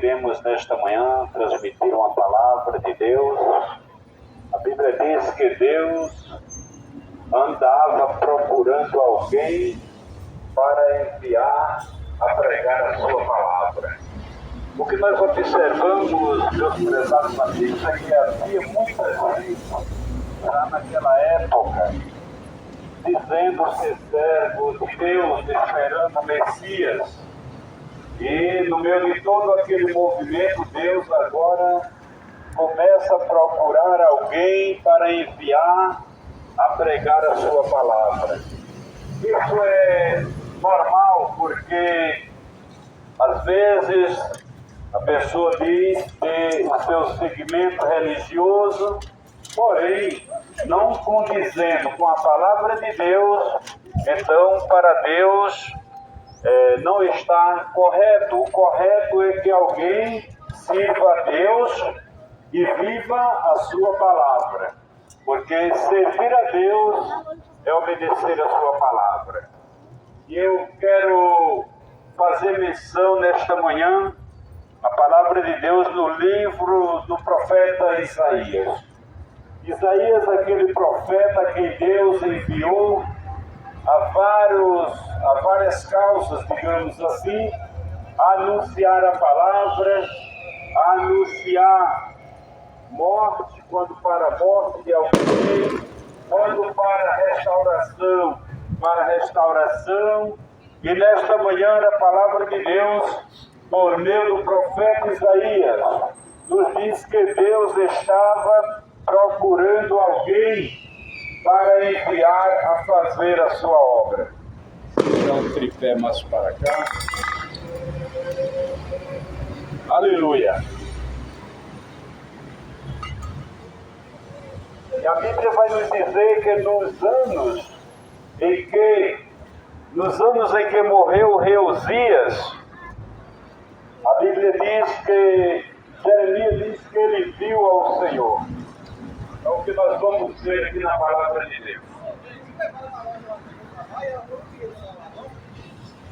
iremos nesta manhã transmitir uma palavra de Deus. A Bíblia diz que Deus andava procurando alguém para enviar a pregar a sua palavra. O que nós observamos, meus prezados amigos, é que havia muita gente já naquela época dizendo ser servo de Deus, esperando o Messias. E no meio de todo aquele movimento, Deus agora começa a procurar alguém para enviar a pregar a sua palavra. Isso é normal, porque às vezes a pessoa diz ter o seu segmento religioso, porém não condizendo com a palavra de Deus, então para Deus não está correto. O correto é que alguém sirva a Deus e viva a sua palavra, porque servir a Deus é obedecer a sua palavra. E eu quero fazer menção nesta manhã a palavra de Deus no livro do profeta Isaías. Isaías, aquele profeta a quem Deus enviou a várias causas, digamos assim, a anunciar a palavra, a anunciar morte, quando para a morte de alguém, quando para a restauração, e nesta manhã a palavra de Deus, por meio do profeta Isaías, nos diz que Deus estava procurando alguém para enviar a fazer a sua obra. Dá um tripé mais para cá. Aleluia. E a Bíblia vai nos dizer que nos anos em que morreu o rei Uzias, a Bíblia diz que Jeremias diz que ele viu ao Senhor. É o que nós vamos ver aqui na palavra de Deus.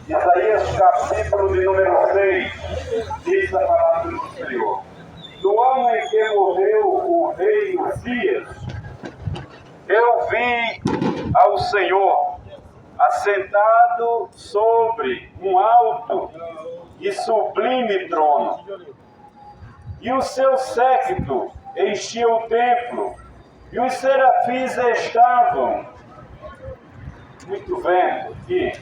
Isaías capítulo de número 6, diz a palavra do Senhor. No ano em que morreu o rei Uzias, eu vi ao Senhor assentado sobre um alto e sublime trono, e o seu séquito enchia o templo, e os serafins estavam, muito vento aqui,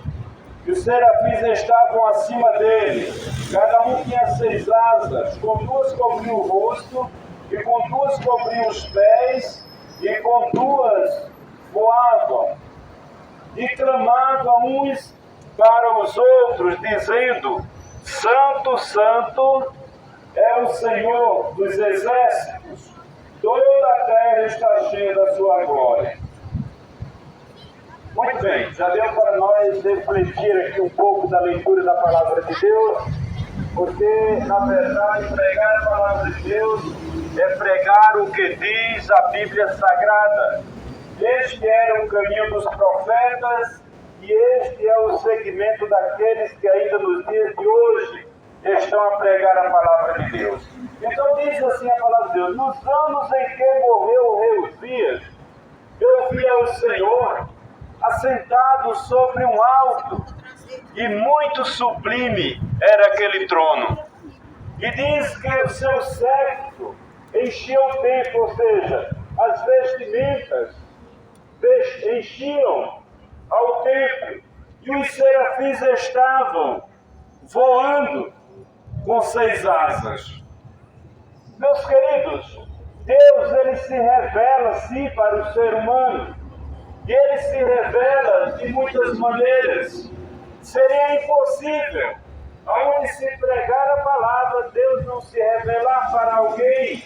e os serafins estavam acima dele, cada um tinha 6 asas, com 2 cobriam o rosto, e com 2 cobriam os pés, e com 2 voavam, e clamavam uns para os outros, dizendo: Santo, Santo é o Senhor dos exércitos, toda a terra está cheia da sua glória. Muito bem, já deu para nós refletir aqui um pouco da leitura da palavra de Deus, porque, na verdade, pregar a palavra de Deus é pregar o que diz a Bíblia Sagrada. Este era o caminho dos profetas e este é o segmento daqueles que ainda nos dias de hoje estão a pregar a palavra de Deus. Então diz assim a palavra de Deus: nos anos em que morreu o rei Uzias, eu vi ao Senhor assentado sobre um alto, e muito sublime era aquele trono. E diz que o seu séquito enchia o templo, ou seja, as vestimentas enchiam ao templo, e os serafins estavam voando com 6 asas. Meus queridos, Deus ele se revela sim para o ser humano, e ele se revela de muitas maneiras. Seria impossível, aonde se pregar a palavra, Deus não se revelar para alguém.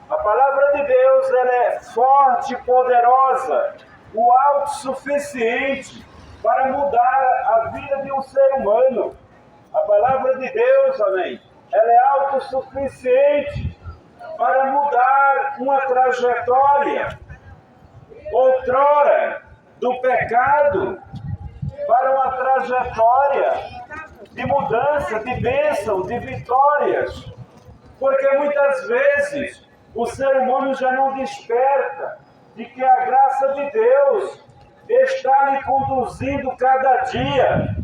A palavra de Deus ela é forte e poderosa, o autossuficiente para mudar a vida de um ser humano. A palavra de Deus, amém, ela é autossuficiente para mudar uma trajetória, outrora, do pecado para uma trajetória de mudança, de bênção, de vitórias. Porque muitas vezes o ser humano já não desperta de que a graça de Deus está lhe conduzindo cada dia,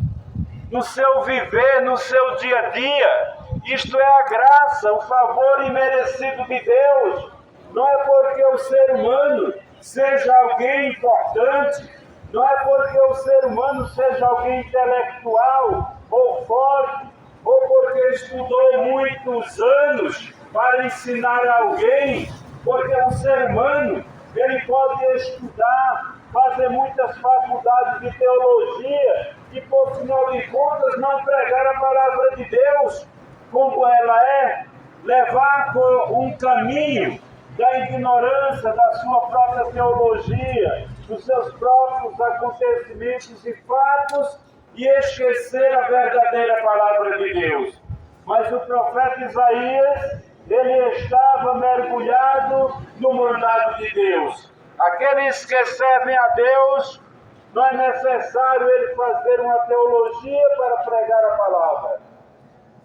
no seu viver, no seu dia a dia. Isto é a graça, o favor imerecido de Deus. Não é porque o ser humano seja alguém importante, não é porque o ser humano seja alguém intelectual ou forte, ou porque estudou muitos anos para ensinar alguém, porque o ser humano ele pode estudar, fazer muitas faculdades de teologia e, por final de contas, não pregar a palavra de Deus como ela é, levar por um caminho da ignorância da sua própria teologia, dos seus próprios acontecimentos e fatos e esquecer a verdadeira palavra de Deus. Mas o profeta Isaías, ele estava mergulhado no mandado de Deus. Aqueles que servem a Deus, não é necessário ele fazer uma teologia para pregar a palavra.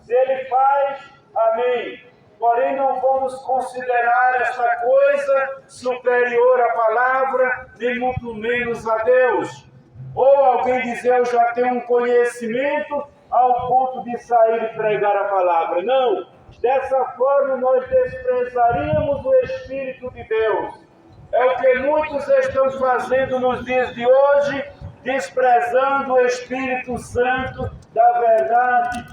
Se ele faz, amém. Porém, não vamos considerar essa coisa superior à palavra, nem muito menos a Deus. Ou alguém dizer, eu já tenho um conhecimento ao ponto de sair e pregar a palavra. Não. Dessa forma, nós desprezaríamos o Espírito de Deus. É o que muitos estão fazendo nos dias de hoje, desprezando o Espírito Santo da verdade,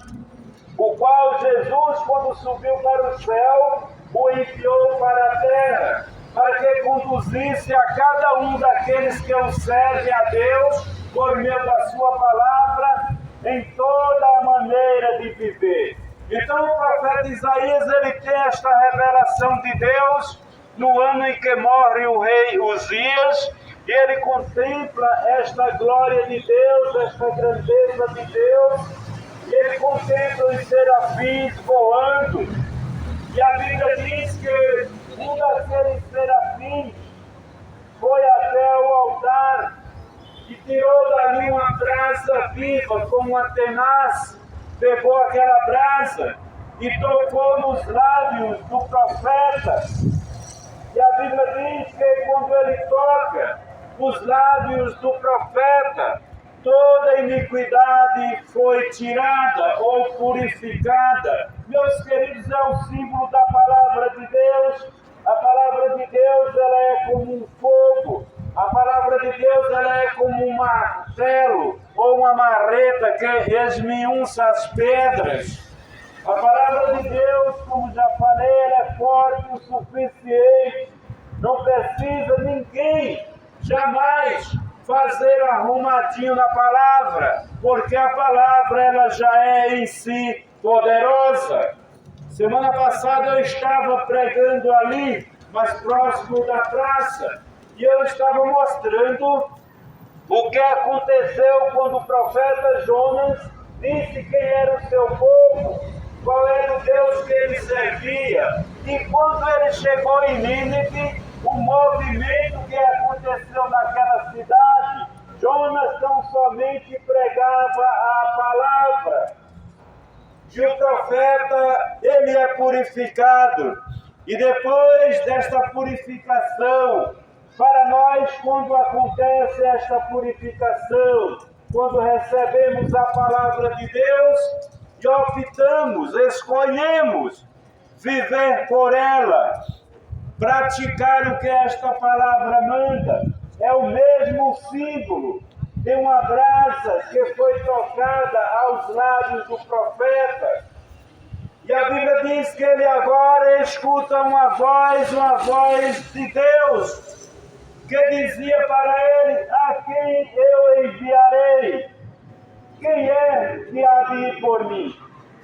o qual Jesus, quando subiu para o céu, o enviou para a terra, para que conduzisse a cada um daqueles que o servem a Deus, por meio da sua palavra, em toda a maneira de viver. Então o profeta Isaías, ele tem esta revelação de Deus, no ano em que morre o rei Uzias, e ele contempla esta glória de Deus, esta grandeza de Deus, e ele contempla os serafins voando, e a Bíblia diz que um daqueles serafins foi até o altar e tirou dali uma brasa viva, como uma tenaz, pegou aquela brasa e tocou nos lábios do profeta. E a Bíblia diz que quando ele toca os lábios do profeta, toda iniquidade foi tirada ou purificada. Meus queridos, é o símbolo da palavra de Deus. A palavra de Deus, ela é como um fogo. A palavra de Deus, ela é como um martelo ou uma marreta que esmiuça as pedras. A palavra de Deus, como já falei, ela é forte o suficiente. Não precisa ninguém jamais fazer arrumadinho na palavra, porque a palavra ela já é em si poderosa. Semana passada eu estava pregando ali, mais próximo da praça, e eu estava mostrando o que aconteceu quando o profeta Jonas disse quem era o seu povo, qual era o Deus que ele servia. E quando ele chegou em Nínive, o movimento que aconteceu naquela cidade, Jonas tão somente pregava a palavra. E o profeta, ele é purificado. E depois desta purificação, para nós, quando acontece esta purificação, quando recebemos a palavra de Deus e optamos, escolhemos viver por ela, praticar o que esta palavra manda, é o mesmo símbolo de uma brasa que foi tocada aos lábios do profeta. E a Bíblia diz que ele agora escuta uma voz de Deus, que dizia para ele, a quem eu enviarei? Quem é que há de ir por mim?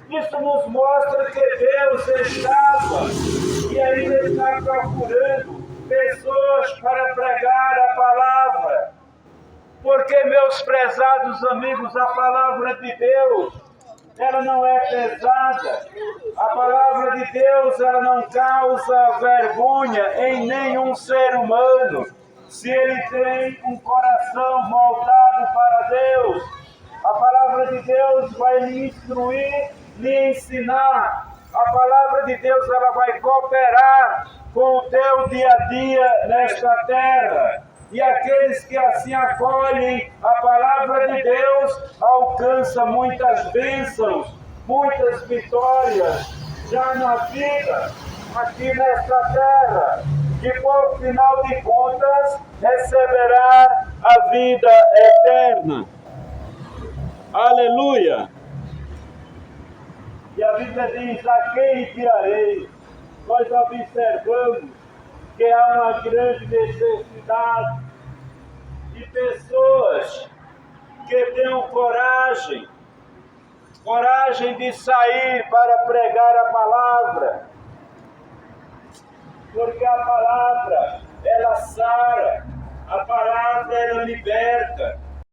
Isso nos mostra que Deus estava e ainda está procurando pessoas para pregar a palavra. Porque, meus prezados amigos, a palavra de Deus, ela não é pesada. A palavra de Deus, ela não causa vergonha em nenhum ser humano, se ele tem um coração voltado para Deus. A palavra de Deus vai lhe instruir, lhe ensinar. A palavra de Deus ela vai cooperar com o teu dia a dia nesta terra. E aqueles que assim acolhem a palavra de Deus alcançam muitas bênçãos, muitas vitórias já na vida, aqui nesta terra. E por final de contas receberá a vida eterna. Aleluia! E a Bíblia diz: a quem enviarei? Nós observamos que há uma grande necessidade de pessoas que tenham coragem de sair para pregar a palavra, porque a palavra ela sara, a palavra ela liberta,